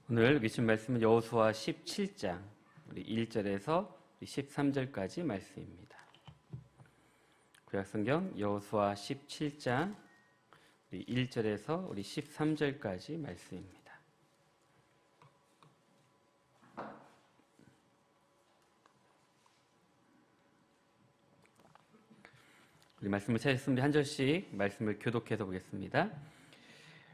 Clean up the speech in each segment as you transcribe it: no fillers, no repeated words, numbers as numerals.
오늘 읽으신 말씀은 여호수아 17장 우리 1절에서 13절까지 말씀입니다. 구약성경 여호수아 17장 우리 1절에서 우리 13절까지 말씀입니다. 우리 말씀을 찾았으면 한 절씩 말씀을 교독해서 보겠습니다.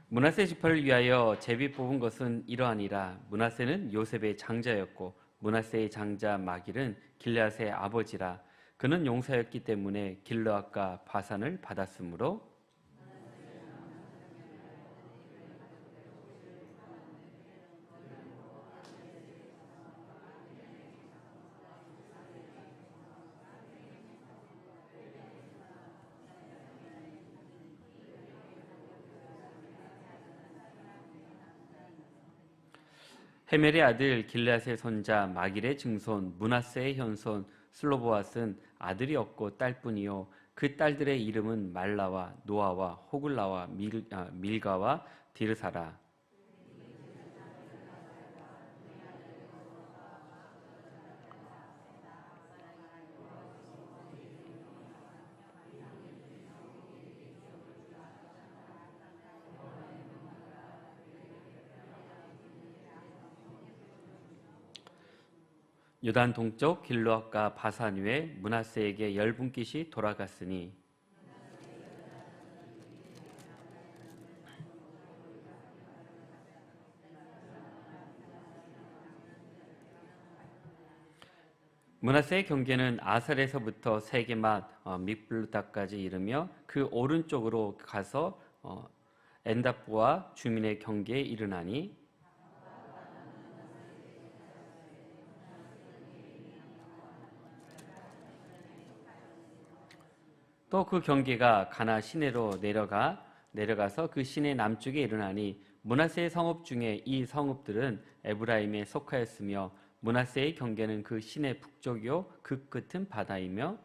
므낫세 지파를 위하여 제비 뽑은 것은 이러하니라. 므낫세는 요셉의 장자였고 므낫세의 장자 마길은 길앗의 아버지라. 그는 용사였기 때문에 길르앗과 바산을 받았으므로 헤멜의 아들 길앗의 손자 마길의 증손 므낫세의 현손 슬로보앗은 아들이 없고 딸뿐이요 그 딸들의 이름은 말라와 노아와 호글라와 밀가와 디르사라. 요단 동쪽 길르앗과 바산 위에 므낫세에게 열분깃이 돌아갔으니 므낫세의 경계는 아살에서부터 세게맛 믹블루다까지 이르며 그 오른쪽으로 가서 엔답과 주민의 경계에 이르나니 또 그 경계가 가나 시내로 내려가서 그 시내 남쪽에 이르나니 므낫세의 성읍 중에 이 성읍들은 에브라임에 속하였으며 므낫세의 경계는 그 시내 북쪽이요 그 끝은 바다이며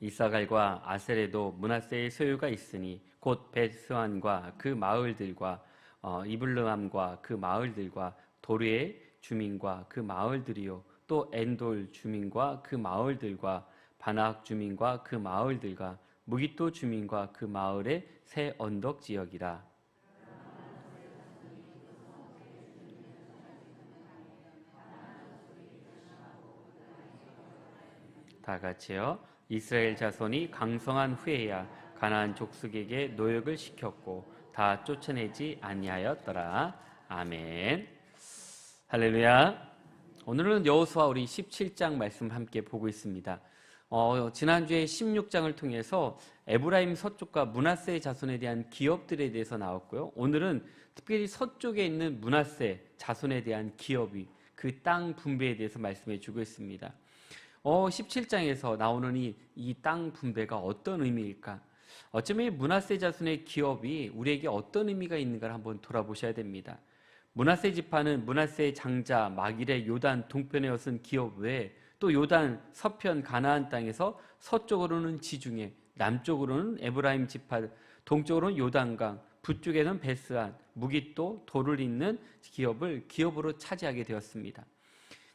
이사갈과 아셀에도 므낫세의 소유가 있으니 곧 벳스안과 그 마을들과 이블르함과 그 마을들과 도르의 주민과 그 마을들이요 또 엔돌 주민과 그 마을들과 바낙 주민과 그 마을들과 무기또 주민과 그 마을의 새 언덕 지역이라. 다 같이요. 이스라엘 자손이 강성한 후에야 가나안 족속에게 노역을 시켰고 다 쫓아내지 아니하였더라. 아멘. 할렐루야. 오늘은 여호수아 우리 17장 말씀 함께 보고 있습니다. 지난주에 16장을 통해서 에브라임 서쪽과 므낫세 자손에 대한 기업들에 대해서 나왔고요. 오늘은 특별히 서쪽에 있는 므낫세 자손에 대한 기업이 그 땅 분배에 대해서 말씀해 주고 있습니다. 17장에서 나오는 이 땅 분배가 어떤 의미일까? 어쩌면 이 므낫세 자손의 기업이 우리에게 어떤 의미가 있는가를 한번 돌아보셔야 됩니다. 므낫세 지파는 므낫세의 장자 마길의 요단 동편에 얻은 기업 외에 또 요단 서편 가나안 땅에서 서쪽으로는 지중해, 남쪽으로는 에브라임 지파, 동쪽으로는 요단강, 북쪽에는 베스안, 무깃도, 돌을 잇는 기업으로 차지하게 되었습니다.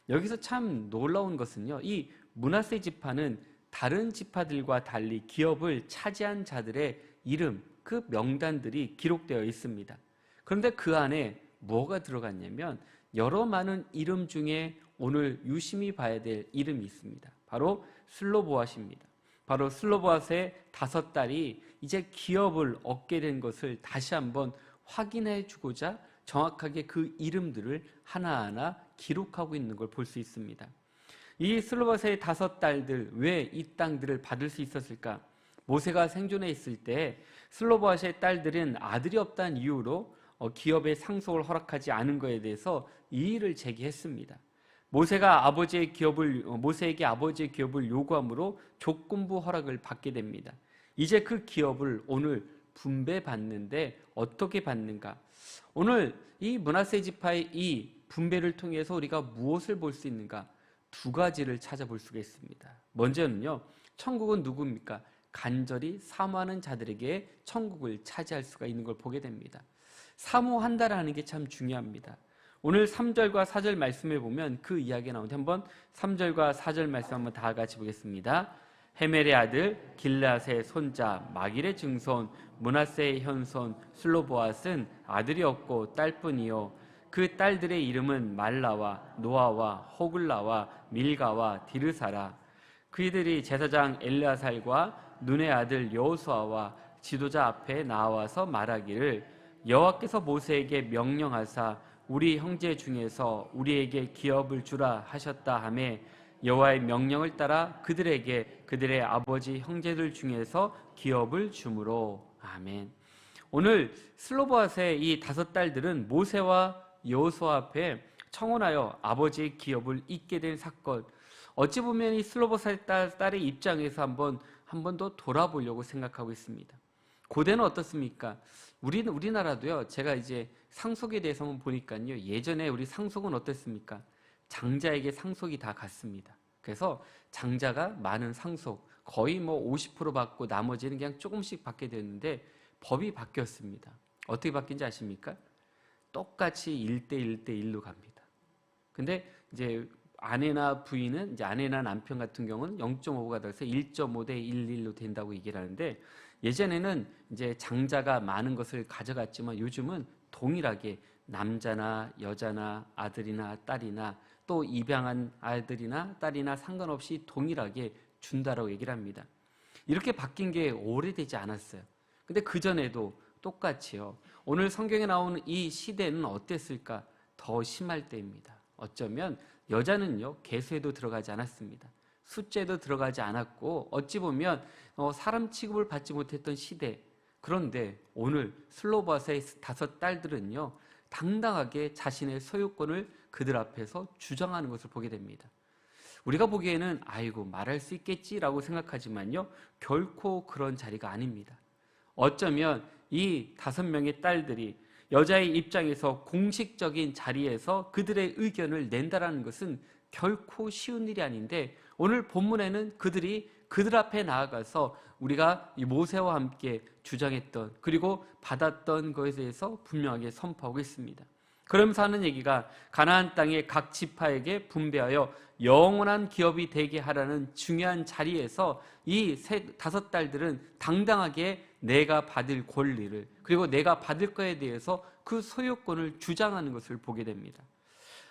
여기서 참 놀라운 것은요, 이 므낫세 지파는 다른 지파들과 달리 기업을 차지한 자들의 이름, 그 명단들이 기록되어 있습니다. 그런데 그 안에 뭐가 들어갔냐면 여러 많은 이름 중에 오늘 유심히 봐야 될 이름이 있습니다. 바로 슬로보앗입니다. 바로 슬로보앗의 5딸이 이제 기업을 얻게 된 것을 다시 한번 확인해 주고자 정확하게 그 이름들을 하나하나 기록하고 있는 걸 볼 수 있습니다. 이 슬로보앗의 5딸들 왜 이 땅들을 받을 수 있었을까? 모세가 생존해 있을 때 슬로보앗의 딸들은 아들이 없다는 이유로 기업의 상속을 허락하지 않은 것에 대해서 이의를 제기했습니다. 모세에게 아버지의 기업을 요구함으로 조건부 허락을 받게 됩니다. 이제 그 기업을 오늘 분배받는데 어떻게 받는가? 오늘 이 므낫세 지파의 이 분배를 통해서 우리가 무엇을 볼 수 있는가? 두 가지를 찾아볼 수가 있습니다. 먼저는요, 천국은 누굽니까? 간절히 사모하는 자들에게 천국을 차지할 수가 있는 걸 보게 됩니다. 사모한다라는 게 참 중요합니다. 오늘 3절과 4절 말씀에 보면 그 이야기가 나오는데 한번 3절과 4절 말씀 한번 다 같이 보겠습니다. 헤멜의 아들 길앗의 손자 마길의 증손 므낫세의 현손 슬로보앗은 아들이 없고 딸뿐이요 그 딸들의 이름은 말라와 노아와 호글라와 밀가와 디르사라. 그이들이 제사장 엘르아살과 눈의 아들 여호수아와 지도자 앞에 나와서 말하기를 여호와께서 모세에게 명령하사 우리 형제 중에서 우리에게 기업을 주라 하셨다 하며 여호와의 명령을 따라 그들에게 그들의 아버지 형제들 중에서 기업을 주므로. 아멘. 오늘 슬로보앗의 이 5 딸들은 모세와 여호수아 앞에 청혼하여 아버지의 기업을 잇게 된 사건. 어찌 보면 이 슬로보앗의 딸의 입장에서 한 번 더 돌아보려고 생각하고 있습니다. 고대는 어떻습니까? 우리나라도요. 제가 이제 상속에 대해서 한번 보니까요. 예전에 우리 상속은 어땠습니까? 장자에게 상속이 다 갔습니다. 그래서 장자가 많은 상속, 거의 50% 받고 나머지는 그냥 조금씩 받게 됐는데 법이 바뀌었습니다. 어떻게 바뀐지 아십니까? 똑같이 1대1로 갑니다. 근데 이제 아내나 부인은 이제 아내나 남편 같은 경우는 0.5가 돼서 1.5대 1로 된다고 얘기를 하는데 예전에는 이제 장자가 많은 것을 가져갔지만 요즘은 동일하게 남자나 여자나 아들이나 딸이나 또 입양한 아들이나 딸이나 상관없이 동일하게 준다라고 얘기를 합니다. 이렇게 바뀐 게 오래되지 않았어요. 근데 그전에도 똑같이요. 오늘 성경에 나오는 이 시대는 어땠을까? 더 심할 때입니다. 어쩌면 여자는요, 계수에도 들어가지 않았습니다. 숫제도 들어가지 않았고 어찌 보면 사람 취급을 받지 못했던 시대. 그런데 오늘 슬로보앗의 5 딸들은요, 당당하게 자신의 소유권을 그들 앞에서 주장하는 것을 보게 됩니다. 우리가 보기에는 아이고 말할 수 있겠지라고 생각하지만요, 결코 그런 자리가 아닙니다. 어쩌면 이 5명의 딸들이 여자의 입장에서 공식적인 자리에서 그들의 의견을 낸다라는 것은 결코 쉬운 일이 아닌데 오늘 본문에는 그들이 그들 앞에 나아가서 우리가 이 모세와 함께 주장했던 그리고 받았던 것에 대해서 분명하게 선포하고 있습니다. 그러면서 하는 얘기가 가나안 땅의 각 지파에게 분배하여 영원한 기업이 되게 하라는 중요한 자리에서 이 5 딸들은 당당하게 내가 받을 권리를 그리고 내가 받을 거에 대해서 그 소유권을 주장하는 것을 보게 됩니다.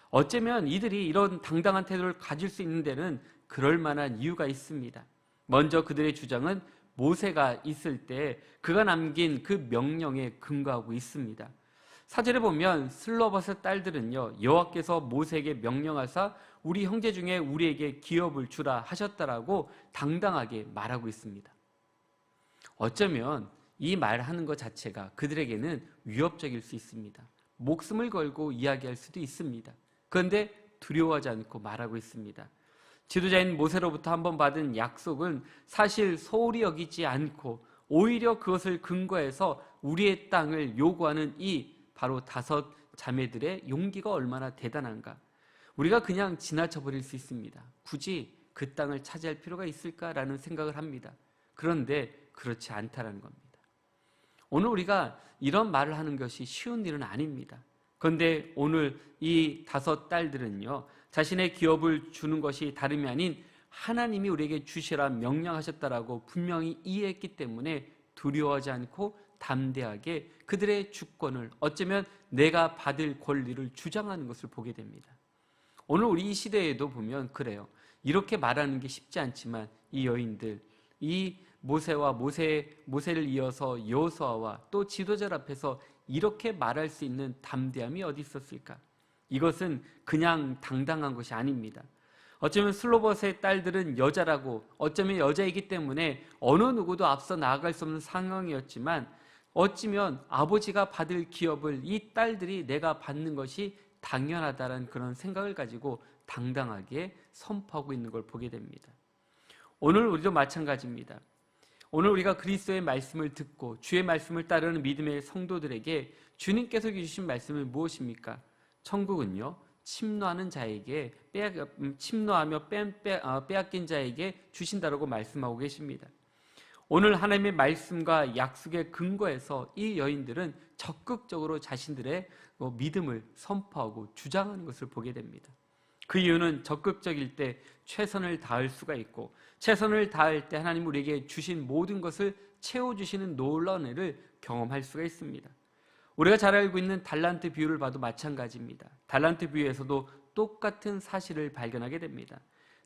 어쩌면 이들이 이런 당당한 태도를 가질 수 있는 데는 그럴 만한 이유가 있습니다. 먼저 그들의 주장은 모세가 있을 때 그가 남긴 그 명령에 근거하고 있습니다. 4절에 보면 슬로보앗의 딸들은요, 여호와께서 모세에게 명령하사 우리 형제 중에 우리에게 기업을 주라 하셨다라고 당당하게 말하고 있습니다. 어쩌면 이 말하는 것 자체가 그들에게는 위협적일 수 있습니다. 목숨을 걸고 이야기할 수도 있습니다. 그런데 두려워하지 않고 말하고 있습니다. 지도자인 모세로부터 한번 받은 약속은 사실 소홀히 여기지 않고 오히려 그것을 근거해서 우리의 땅을 요구하는 이 바로 5 자매들의 용기가 얼마나 대단한가. 우리가 그냥 지나쳐 버릴 수 있습니다. 굳이 그 땅을 차지할 필요가 있을까라는 생각을 합니다. 그런데 그렇지 않다라는 겁니다. 오늘 우리가 이런 말을 하는 것이 쉬운 일은 아닙니다. 그런데 오늘 이 5 딸들은요, 자신의 기업을 주는 것이 다름이 아닌 하나님이 우리에게 주시라 명령하셨다라고 분명히 이해했기 때문에 두려워하지 않고 담대하게 그들의 주권을 어쩌면 내가 받을 권리를 주장하는 것을 보게 됩니다. 오늘 우리 이 시대에도 보면 그래요. 이렇게 말하는 게 쉽지 않지만 이 여인들, 이 모세를 이어서 여호수아와 또 지도자 앞에서 이렇게 말할 수 있는 담대함이 어디 있었을까? 이것은 그냥 당당한 것이 아닙니다. 어쩌면 슬로보앗의 딸들은 여자라고 어쩌면 여자이기 때문에 어느 누구도 앞서 나아갈 수 없는 상황이었지만 어찌면 아버지가 받을 기업을 이 딸들이 내가 받는 것이 당연하다는 그런 생각을 가지고 당당하게 선포하고 있는 걸 보게 됩니다. 오늘 우리도 마찬가지입니다. 오늘 우리가 그리스도의 말씀을 듣고 주의 말씀을 따르는 믿음의 성도들에게 주님께서 주신 말씀은 무엇입니까? 천국은요, 침노하는 자에게 침노하며 빼앗긴 자에게 주신다라고 말씀하고 계십니다. 오늘 하나님의 말씀과 약속의 근거에서 이 여인들은 적극적으로 자신들의 믿음을 선포하고 주장하는 것을 보게 됩니다. 그 이유는 적극적일 때 최선을 다할 수가 있고, 최선을 다할 때 하나님 우리에게 주신 모든 것을 채워주시는 놀라운 은혜를 경험할 수가 있습니다. 우리가 잘 알고 있는 달란트 비유를 봐도 마찬가지입니다. 달란트 비유에서도 똑같은 사실을 발견하게 됩니다.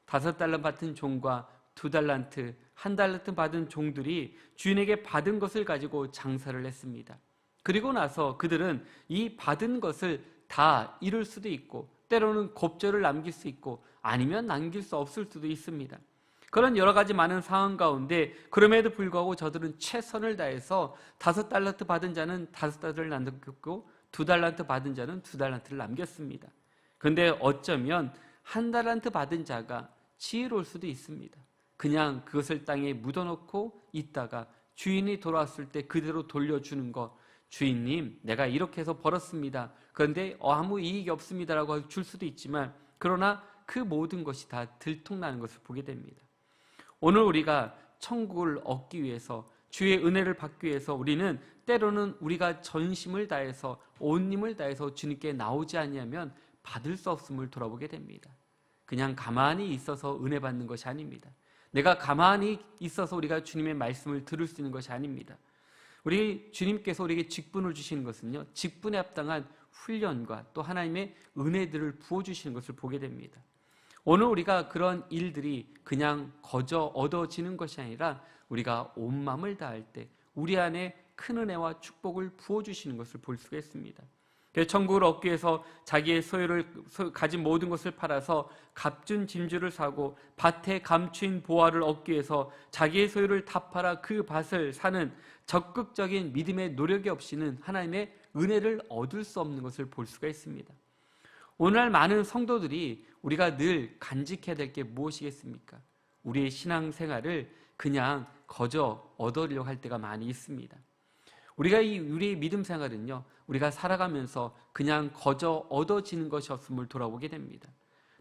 5달러 받은 종과 2달란트, 1달란트 받은 종들이 주인에게 받은 것을 가지고 장사를 했습니다. 그리고 나서 그들은 이 받은 것을 다 잃을 수도 있고, 때로는 곱절을 남길 수 있고, 아니면 남길 수 없을 수도 있습니다. 그런 여러 가지 많은 상황 가운데 그럼에도 불구하고 저들은 최선을 다해서 5달란트 받은 자는 5달러를 남겼고, 2달란트 받은 자는 2달란트를 남겼습니다. 그런데 어쩌면 1달란트 받은 자가 지혜로울 수도 있습니다. 그냥 그것을 땅에 묻어놓고 있다가 주인이 돌아왔을 때 그대로 돌려주는 것, 주인님 내가 이렇게 해서 벌었습니다. 그런데 아무 이익이 없습니다라고 줄 수도 있지만, 그러나 그 모든 것이 다 들통나는 것을 보게 됩니다. 오늘 우리가 천국을 얻기 위해서, 주의 은혜를 받기 위해서 우리는 때로는 우리가 전심을 다해서 온 힘을 다해서 주님께 나오지 아니하면 받을 수 없음을 돌아보게 됩니다. 그냥 가만히 있어서 은혜 받는 것이 아닙니다. 내가 가만히 있어서 우리가 주님의 말씀을 들을 수 있는 것이 아닙니다. 우리 주님께서 우리에게 직분을 주시는 것은요, 직분에 합당한 훈련과 또 하나님의 은혜들을 부어주시는 것을 보게 됩니다. 오늘 우리가 그런 일들이 그냥 거저 얻어지는 것이 아니라 우리가 온 마음을 다할 때 우리 안에 큰 은혜와 축복을 부어주시는 것을 볼 수가 있습니다. 천국을 얻기 위해서 자기의 가진 모든 것을 팔아서 값준 진주를 사고 밭에 감추인 보화를 얻기 위해서 자기의 소유를 다 팔아 그 밭을 사는 적극적인 믿음의 노력이 없이는 하나님의 은혜를 얻을 수 없는 것을 볼 수가 있습니다. 오늘날 많은 성도들이 우리가 늘 간직해야 될 게 무엇이겠습니까? 우리의 신앙생활을 그냥 거저 얻으려고 할 때가 많이 있습니다. 우리의 믿음 생활은요, 우리가 살아가면서 그냥 거저 얻어지는 것이 없음을 돌아보게 됩니다.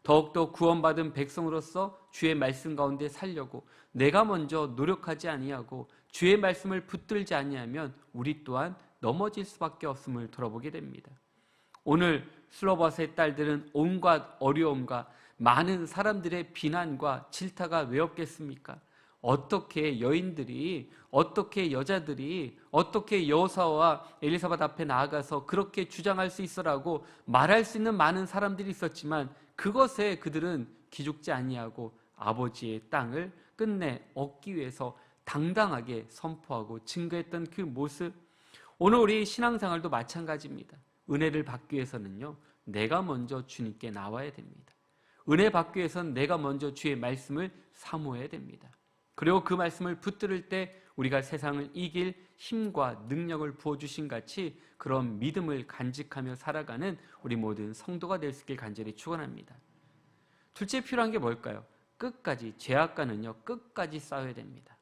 더욱더 구원받은 백성으로서 주의 말씀 가운데 살려고 내가 먼저 노력하지 아니하고 주의 말씀을 붙들지 아니하면 우리 또한 넘어질 수밖에 없음을 돌아보게 됩니다. 오늘 슬로바스의 딸들은 온갖 어려움과 많은 사람들의 비난과 질타가 왜 없겠습니까? 어떻게 여인들이, 어떻게 여자들이, 어떻게 여호사와 엘리사벳 앞에 나아가서 그렇게 주장할 수 있어라고 말할 수 있는 많은 사람들이 있었지만, 그것에 그들은 기죽지 아니하고 아버지의 땅을 끝내 얻기 위해서 당당하게 선포하고 증거했던 그 모습, 오늘 우리 신앙생활도 마찬가지입니다. 은혜를 받기 위해서는요, 내가 먼저 주님께 나와야 됩니다. 은혜 받기 위해서는 내가 먼저 주의 말씀을 사모해야 됩니다. 그리고 그 말씀을 붙들을 때 우리가 세상을 이길 힘과 능력을 부어주신 같이 그런 믿음을 간직하며 살아가는 우리 모든 성도가 될 수 있길 간절히 축원합니다. 둘째 필요한 게 뭘까요? 끝까지, 죄악과는요, 끝까지 싸워야 됩니다.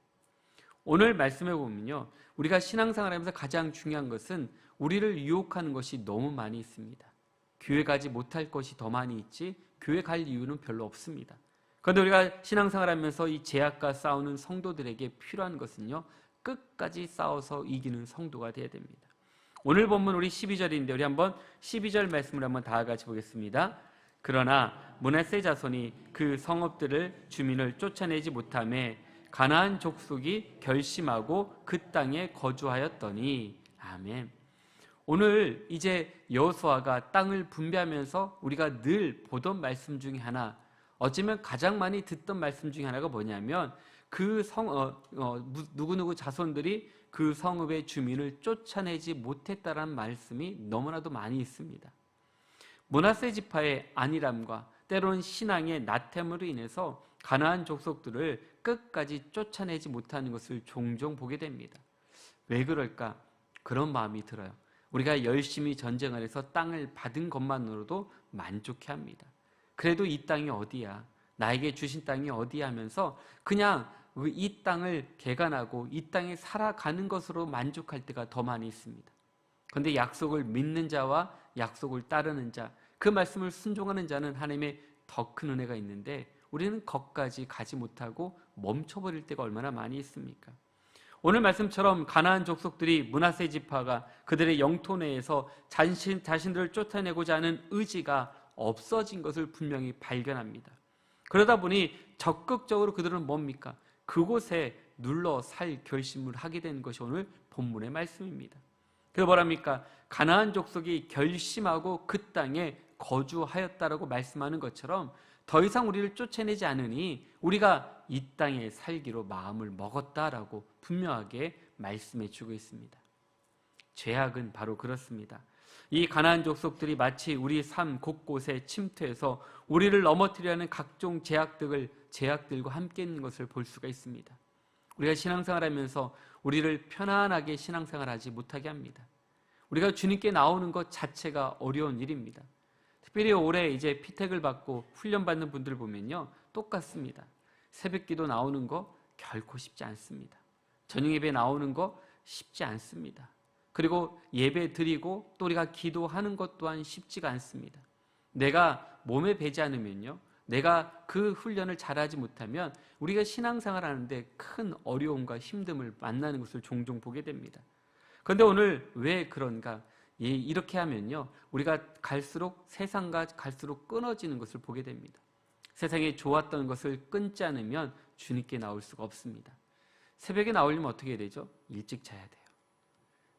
오늘 말씀해 보면요, 우리가 신앙생활하면서 가장 중요한 것은 우리를 유혹하는 것이 너무 많이 있습니다. 교회 가지 못할 것이 더 많이 있지 교회 갈 이유는 별로 없습니다. 그런데 우리가 신앙생활하면서 이 죄악과 싸우는 성도들에게 필요한 것은요, 끝까지 싸워서 이기는 성도가 되어야 됩니다. 오늘 본문 우리 12절인데 우리 한번 12절 말씀을 한번 다 같이 보겠습니다. 그러나 므낫세 자손이 그 성읍들을 주민을 쫓아내지 못하매 가나안 족속이 결심하고 그 땅에 거주하였더니. 아멘. 오늘 이제 여호수아가 땅을 분배하면서 우리가 늘 보던 말씀 중에 하나, 어쩌면 가장 많이 듣던 말씀 중에 하나가 뭐냐면 그 누구누구 자손들이 그 성읍의 주민을 쫓아내지 못했다라는 말씀이 너무나도 많이 있습니다. 므낫세 지파의 안일함과 때로는 신앙의 나태함으로 인해서 가나안 족속들을 끝까지 쫓아내지 못하는 것을 종종 보게 됩니다. 왜 그럴까? 그런 마음이 들어요. 우리가 열심히 전쟁을 해서 땅을 받은 것만으로도 만족해합니다. 그래도 이 땅이 어디야? 나에게 주신 땅이 어디야? 하면서 그냥 이 땅을 개간하고 이 땅에 살아가는 것으로 만족할 때가 더 많이 있습니다. 그런데 약속을 믿는 자와 약속을 따르는 자, 그 말씀을 순종하는 자는 하나님의 더 큰 은혜가 있는데 우리는 거기까지 가지 못하고 멈춰버릴 때가 얼마나 많이 있습니까? 오늘 말씀처럼 가나안 족속들이 므낫세 지파가 그들의 영토 내에서 자신들을 쫓아내고자 하는 의지가 없어진 것을 분명히 발견합니다. 그러다 보니 적극적으로 그들은 뭡니까? 그곳에 눌러 살 결심을 하게 된 것이 오늘 본문의 말씀입니다. 그래서 뭐랍니까? 가나안 족속이 결심하고 그 땅에 거주하였다라고 말씀하는 것처럼 더 이상 우리를 쫓아내지 않으니 우리가 이 땅에 살기로 마음을 먹었다라고 분명하게 말씀해 주고 있습니다. 죄악은 바로 그렇습니다. 이 가나안 족속들이 마치 우리 삶 곳곳에 침투해서 우리를 넘어뜨리려는 각종 제약들과 함께 있는 것을 볼 수가 있습니다. 우리가 신앙생활하면서 우리를 편안하게 신앙생활하지 못하게 합니다. 우리가 주님께 나오는 것 자체가 어려운 일입니다. 특별히 올해 이제 피택을 받고 훈련받는 분들 보면요, 똑같습니다. 새벽기도 나오는 거 결코 쉽지 않습니다. 저녁 예배 나오는 거 쉽지 않습니다. 그리고 예배 드리고 또 우리가 기도하는 것 또한 쉽지가 않습니다. 내가 몸에 배지 않으면요, 내가 그 훈련을 잘하지 못하면 우리가 신앙생활 하는데 큰 어려움과 힘듦을 만나는 것을 종종 보게 됩니다. 그런데 오늘 왜 그런가? 이렇게 하면요, 우리가 갈수록 세상과 갈수록 끊어지는 것을 보게 됩니다. 세상에 좋았던 것을 끊지 않으면 주님께 나올 수가 없습니다. 새벽에 나오려면 어떻게 해야 되죠? 일찍 자야 돼요.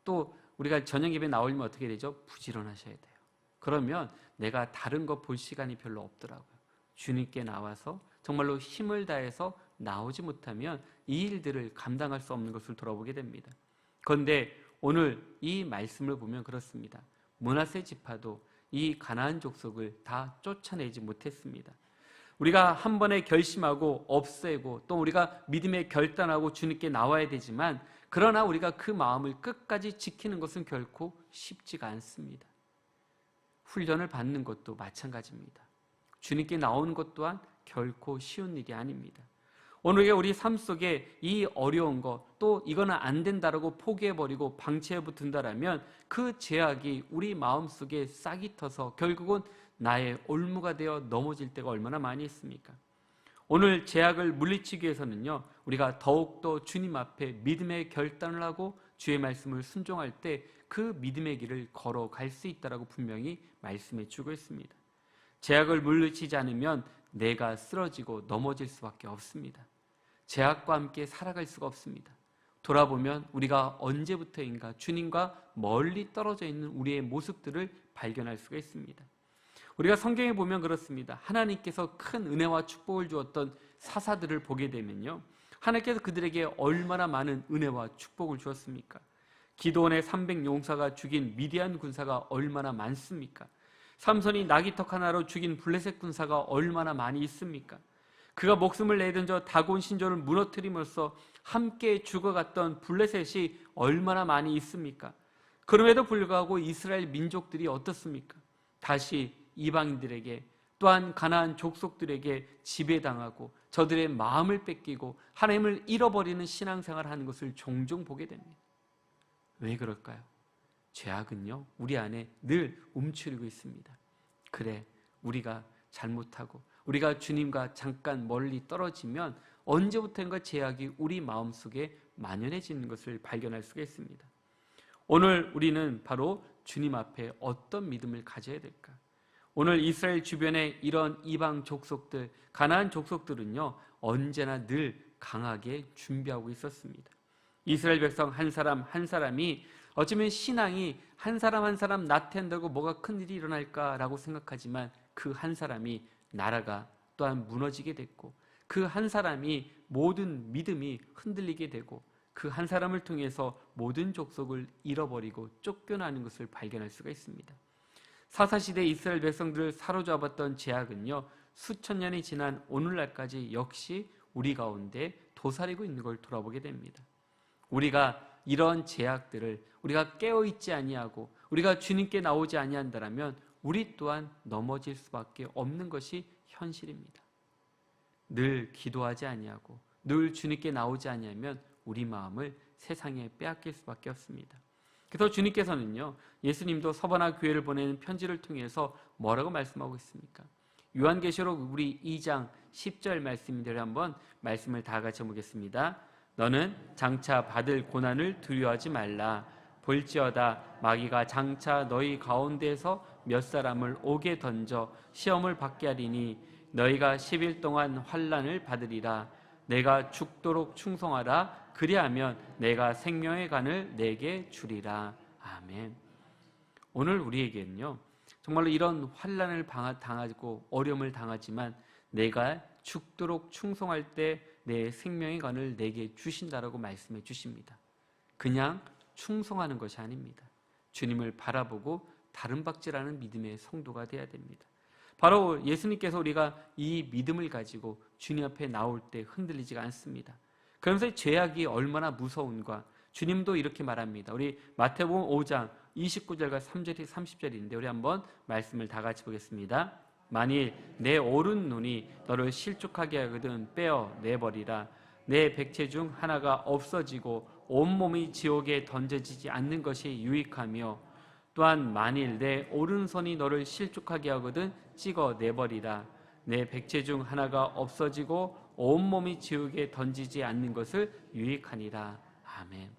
또 우리가 저녁 예배 나오려면 어떻게 되죠? 부지런하셔야 돼요. 그러면 내가 다른 거 볼 시간이 별로 없더라고요. 주님께 나와서 정말로 힘을 다해서 나오지 못하면 이 일들을 감당할 수 없는 것을 돌아보게 됩니다. 그런데 오늘 이 말씀을 보면 그렇습니다. 므낫세 지파도 이 가나안 족속을 다 쫓아내지 못했습니다. 우리가 한 번에 결심하고 없애고 또 우리가 믿음에 결단하고 주님께 나와야 되지만 그러나 우리가 그 마음을 끝까지 지키는 것은 결코 쉽지가 않습니다. 훈련을 받는 것도 마찬가지입니다. 주님께 나오는 것 또한 결코 쉬운 일이 아닙니다. 오늘 우리 삶 속에 이 어려운 것, 또 이거는 안 된다라고 포기해버리고 방치해붙은다라면 그 제약이 우리 마음속에 싹이 터서 결국은 나의 올무가 되어 넘어질 때가 얼마나 많이 있습니까? 오늘 제약을 물리치기 위해서는요, 우리가 더욱더 주님 앞에 믿음의 결단을 하고 주의 말씀을 순종할 때 그 믿음의 길을 걸어갈 수 있다라고 분명히 말씀해 주고 있습니다. 제약을 물리치지 않으면 내가 쓰러지고 넘어질 수밖에 없습니다. 제약과 함께 살아갈 수가 없습니다. 돌아보면 우리가 언제부터인가 주님과 멀리 떨어져 있는 우리의 모습들을 발견할 수가 있습니다. 우리가 성경에 보면 그렇습니다. 하나님께서 큰 은혜와 축복을 주었던 사사들을 보게 되면요, 하나님께서 그들에게 얼마나 많은 은혜와 축복을 주었습니까? 기드온의 300용사가 죽인 미디안 군사가 얼마나 많습니까? 삼손이 나귀턱 하나로 죽인 블레셋 군사가 얼마나 많이 있습니까? 그가 목숨을 내던 저 다곤 신전을 무너뜨림으로써 함께 죽어갔던 블레셋이 얼마나 많이 있습니까? 그럼에도 불구하고 이스라엘 민족들이 어떻습니까? 다시 이방인들에게 또한 가나안 족속들에게 지배당하고 저들의 마음을 뺏기고 하나님을 잃어버리는 신앙생활을 하는 것을 종종 보게 됩니다. 왜 그럴까요? 죄악은요, 우리 안에 늘 움츠리고 있습니다. 그래, 우리가 잘못하고 우리가 주님과 잠깐 멀리 떨어지면 언제부턴가 죄악이 우리 마음속에 만연해지는 것을 발견할 수가 있습니다. 오늘 우리는 바로 주님 앞에 어떤 믿음을 가져야 될까? 오늘 이스라엘 주변에 이런 이방 족속들, 가나안 족속들은요, 언제나 늘 강하게 준비하고 있었습니다. 이스라엘 백성 한 사람 한 사람이 어쩌면 신앙이 한 사람 한 사람 나태한다고 뭐가 큰일이 일어날까라고 생각하지만 그 한 사람이 나라가 또한 무너지게 됐고 그 한 사람이 모든 믿음이 흔들리게 되고 그 한 사람을 통해서 모든 족속을 잃어버리고 쫓겨나는 것을 발견할 수가 있습니다. 사사시대 이스라엘 백성들을 사로잡았던 죄악은요, 수천 년이 지난 오늘날까지 역시 우리 가운데 도사리고 있는 걸 돌아보게 됩니다. 우리가 이런 죄악들을 우리가 깨어있지 아니하고 우리가 주님께 나오지 아니한다라면 우리 또한 넘어질 수밖에 없는 것이 현실입니다. 늘 기도하지 아니하고 늘 주님께 나오지 아니하면 우리 마음을 세상에 빼앗길 수밖에 없습니다. 그래서 주님께서는요, 예수님도 서바나 교회를 보내는 편지를 통해서 뭐라고 말씀하고 있습니까? 요한계시록 우리 2장 10절 말씀인데 한번 말씀을 다 같이 보겠습니다. 너는 장차 받을 고난을 두려워하지 말라. 볼지어다 마귀가 장차 너희 가운데에서 몇 사람을 옥에 던져 시험을 받게 하리니 너희가 10일 동안 환난을 받으리라. 내가 죽도록 충성하라. 그리하면 내가 생명의 간을 내게 주리라. 아멘. 오늘 우리에게는요, 정말로 이런 환난을 당하고 어려움을 당하지만 내가 죽도록 충성할 때 내 생명의 간을 내게 주신다라고 말씀해 주십니다. 그냥 충성하는 것이 아닙니다. 주님을 바라보고 다른 박질하는 믿음의 성도가 되어야 됩니다. 바로 예수님께서 우리가 이 믿음을 가지고 주님 앞에 나올 때 흔들리지가 않습니다. 그러면서 죄악이 얼마나 무서운가, 주님도 이렇게 말합니다. 우리 마태복음 5장 29절과 3절이 30절인데 우리 한번 말씀을 다 같이 보겠습니다. 만일 내 오른눈이 너를 실족하게 하거든 빼어 내버리라. 내 백체 중 하나가 없어지고 온몸이 지옥에 던져지지 않는 것이 유익하며, 또한 만일 내 오른손이 너를 실족하게 하거든 찍어 내버리라. 내 백체 중 하나가 없어지고 온몸이 지옥에 던지지 않는 것을 유익하니라. 아멘.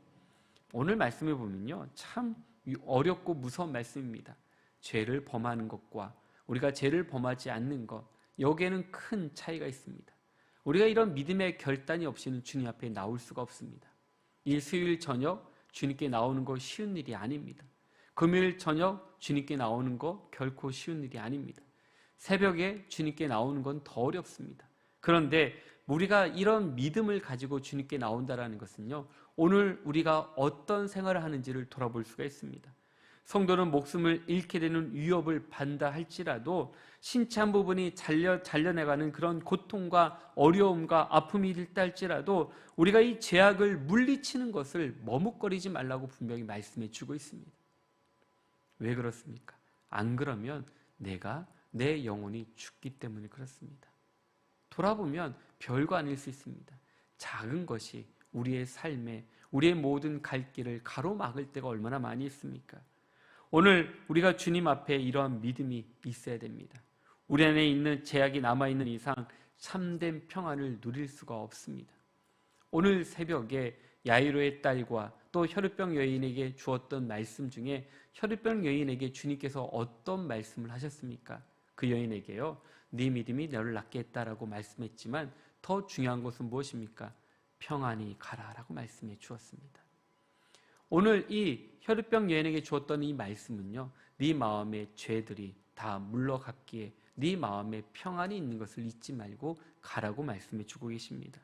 오늘 말씀을 보면요, 참 어렵고 무서운 말씀입니다. 죄를 범하는 것과 우리가 죄를 범하지 않는 것, 여기에는 큰 차이가 있습니다. 우리가 이런 믿음의 결단이 없이는 주님 앞에 나올 수가 없습니다. 이 수요일 저녁 주님께 나오는 거 쉬운 일이 아닙니다. 금요일 저녁 주님께 나오는 거 결코 쉬운 일이 아닙니다. 새벽에 주님께 나오는 건 더 어렵습니다. 그런데 우리가 이런 믿음을 가지고 주님께 나온다는 것은요, 오늘 우리가 어떤 생활을 하는지를 돌아볼 수가 있습니다. 성도는 목숨을 잃게 되는 위협을 받는다 할지라도 신체 한 부분이 잘려내가는 그런 고통과 어려움과 아픔이 있다 할지라도 우리가 이 죄악을 물리치는 것을 머뭇거리지 말라고 분명히 말씀해 주고 있습니다. 왜 그렇습니까? 안 그러면 내 영혼이 죽기 때문에 그렇습니다. 돌아보면 별거 아닐 수 있습니다. 작은 것이 우리의 삶에, 우리의 모든 갈 길을 가로막을 때가 얼마나 많이 있습니까? 오늘 우리가 주님 앞에 이러한 믿음이 있어야 됩니다. 우리 안에 있는 죄악이 남아있는 이상 참된 평안을 누릴 수가 없습니다. 오늘 새벽에 야이로의 딸과 또 혈루병 여인에게 주었던 말씀 중에 혈루병 여인에게 주님께서 어떤 말씀을 하셨습니까? 그 여인에게요, 네 믿음이 너를 낫게 했다라고 말씀했지만 더 중요한 것은 무엇입니까? 평안히 가라라고 말씀해 주었습니다. 오늘 이 혈루병 여인에게 주었던 이 말씀은요, 네 마음의 죄들이 다 물러갔기에 네 마음에 평안이 있는 것을 잊지 말고 가라고 말씀해 주고 계십니다.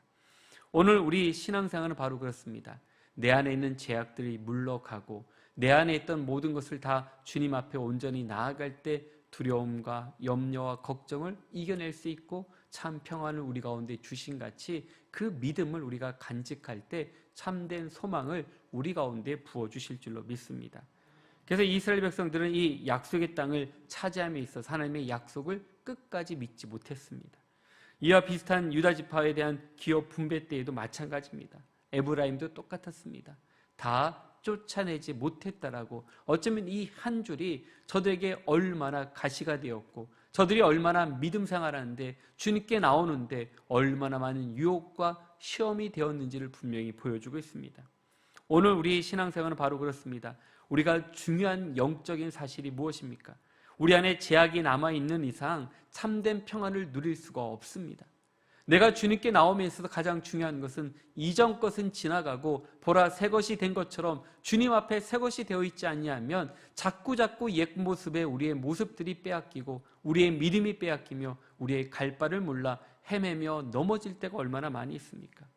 오늘 우리 신앙생활은 바로 그렇습니다. 내 안에 있는 죄악들이 물러가고 내 안에 있던 모든 것을 다 주님 앞에 온전히 나아갈 때 두려움과 염려와 걱정을 이겨낼 수 있고 참 평안을 우리 가운데 주신 같이 그 믿음을 우리가 간직할 때 참된 소망을 우리 가운데 부어주실 줄로 믿습니다. 그래서 이스라엘 백성들은 이 약속의 땅을 차지함에 있어서 하나님의 약속을 끝까지 믿지 못했습니다. 이와 비슷한 유다 지파에 대한 기업 분배 때에도 마찬가지입니다. 에브라임도 똑같았습니다. 다 쫓아내지 못했다라고, 어쩌면 이 한 줄이 저들에게 얼마나 가시가 되었고 저들이 얼마나 믿음 생활하는데 주님께 나오는데 얼마나 많은 유혹과 시험이 되었는지를 분명히 보여주고 있습니다. 오늘 우리 신앙생활은 바로 그렇습니다. 우리가 중요한 영적인 사실이 무엇입니까? 우리 안에 죄악이 남아있는 이상 참된 평안을 누릴 수가 없습니다. 내가 주님께 나옴에 있어서 가장 중요한 것은 이전 것은 지나가고 보라 새 것이 된 것처럼 주님 앞에 새 것이 되어 있지 않냐면 자꾸 옛 모습에 우리의 모습들이 빼앗기고 우리의 믿음이 빼앗기며 우리의 갈 바를 몰라 헤매며 넘어질 때가 얼마나 많이 있습니까?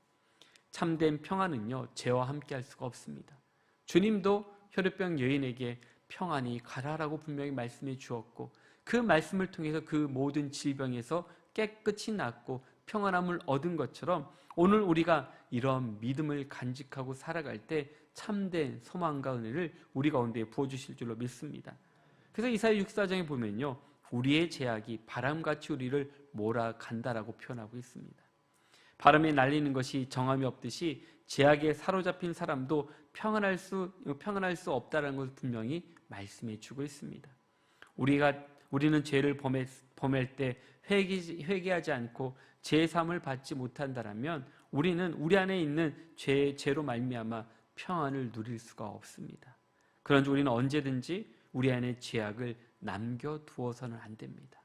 참된 평안은요, 죄와 함께 할 수가 없습니다. 주님도 혈루병 여인에게 평안히 가라라고 분명히 말씀해 주었고 그 말씀을 통해서 그 모든 질병에서 깨끗이 낫고 평안함을 얻은 것처럼 오늘 우리가 이런 믿음을 간직하고 살아갈 때 참된 소망과 은혜를 우리 가운데 부어주실 줄로 믿습니다. 그래서 이사야 64장에 보면요, 우리의 죄악이 바람같이 우리를 몰아간다라고 표현하고 있습니다. 바람에 날리는 것이 정함이 없듯이 죄악에 사로잡힌 사람도 평안할 수 없다는 것을 분명히 말씀해 주고 있습니다. 우리는 죄를 범할 때 회개하지 않고 죄의 사함을 받지 못한다면 우리는 우리 안에 있는 죄로 말미암아 평안을 누릴 수가 없습니다. 그런지 우리는 언제든지 우리 안에 죄악을 남겨두어서는 안 됩니다.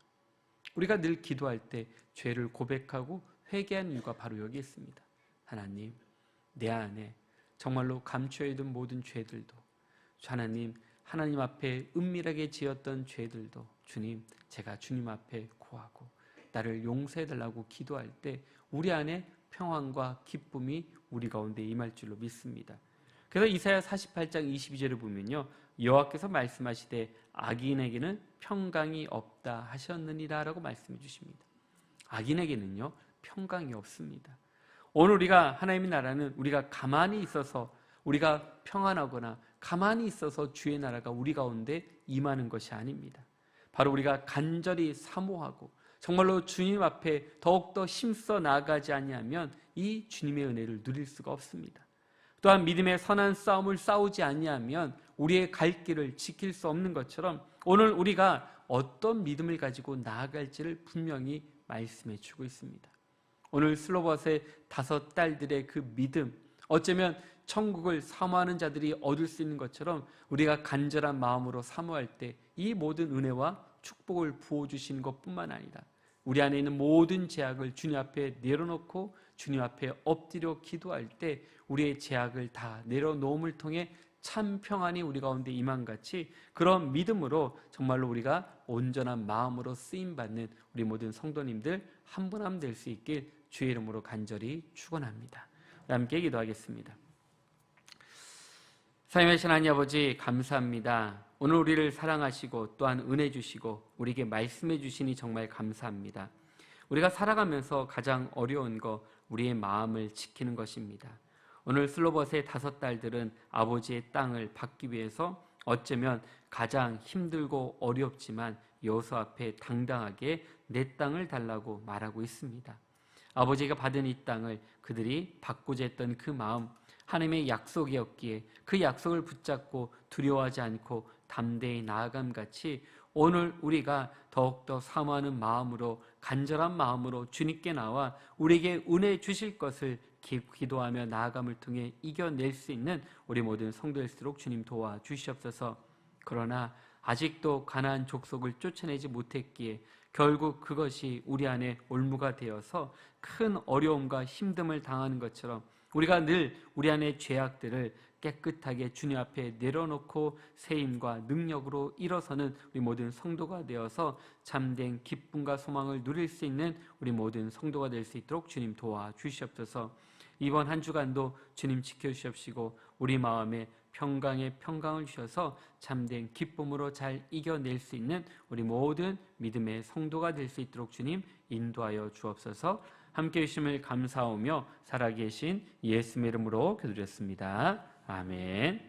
우리가 늘 기도할 때 죄를 고백하고 회개한 이유가 바로 여기 있습니다. 하나님, 내 안에 정말로 감추어야 된 모든 죄들도, 하나님 앞에 은밀하게 지었던 죄들도 주님, 제가 주님 앞에 고하고 나를 용서해달라고 기도할 때 우리 안에 평안과 기쁨이 우리 가운데 임할 줄로 믿습니다. 그래서 이사야 48장 22절을 보면요, 여호와께서 말씀하시되 악인에게는 평강이 없다 하셨느니라 라고 말씀해 주십니다. 악인에게는요, 평강이 없습니다. 오늘 우리가 하나님의 나라는 우리가 가만히 있어서 우리가 평안하거나 가만히 있어서 주의 나라가 우리 가운데 임하는 것이 아닙니다. 바로 우리가 간절히 사모하고 정말로 주님 앞에 더욱더 힘써 나아가지 아니하면 이 주님의 은혜를 누릴 수가 없습니다. 또한 믿음의 선한 싸움을 싸우지 아니하면 우리의 갈 길을 지킬 수 없는 것처럼 오늘 우리가 어떤 믿음을 가지고 나아갈지를 분명히 말씀해 주고 있습니다. 오늘 슬로봇의 5 딸들의 그 믿음, 어쩌면 천국을 사모하는 자들이 얻을 수 있는 것처럼 우리가 간절한 마음으로 사모할 때 이 모든 은혜와 축복을 부어주시는 것뿐만 아니라 우리 안에 있는 모든 죄악을 주님 앞에 내려놓고 주님 앞에 엎드려 기도할 때 우리의 죄악을 다 내려놓음을 통해 참 평안이 우리 가운데 임한같이 그런 믿음으로 정말로 우리가 온전한 마음으로 쓰임받는 우리 모든 성도님들 한 분 한 분 될 수 있길 주의 이름으로 간절히 축원합니다. 함께 기도하겠습니다. 사랑하신 하나님 아버지, 감사합니다. 오늘 우리를 사랑하시고 또한 은혜 주시고 우리에게 말씀해 주시니 정말 감사합니다. 우리가 살아가면서 가장 어려운 거 우리의 마음을 지키는 것입니다. 오늘 슬로봇의 5 딸들은 아버지의 땅을 받기 위해서 어쩌면 가장 힘들고 어렵지만 여호수아 앞에 당당하게 내 땅을 달라고 말하고 있습니다. 아버지가 받은 이 땅을 그들이 받고자 했던 그 마음, 하나님의 약속이었기에 그 약속을 붙잡고 두려워하지 않고 담대히 나아감같이 오늘 우리가 더욱더 사모하는 마음으로 간절한 마음으로 주님께 나와 우리에게 은혜 주실 것을 기도하며 나아감을 통해 이겨낼 수 있는 우리 모든 성도일수록 주님 도와주시옵소서. 그러나 아직도 가나안 족속을 쫓아내지 못했기에 결국 그것이 우리 안에 올무가 되어서 큰 어려움과 힘듦을 당하는 것처럼 우리가 늘 우리 안의 죄악들을 깨끗하게 주님 앞에 내려놓고 세임과 능력으로 일어서는 우리 모든 성도가 되어서 참된 기쁨과 소망을 누릴 수 있는 우리 모든 성도가 될 수 있도록 주님 도와주시옵소서. 이번 한 주간도 주님 지켜주시옵시고 우리 마음에 평강을 주셔서 참된 기쁨으로 잘 이겨낼 수 있는 우리 모든 믿음의 성도가 될 수 있도록 주님 인도하여 주옵소서. 함께 해주심을 감사하며 살아계신 예수의 이름으로 기도드렸습니다. 아멘.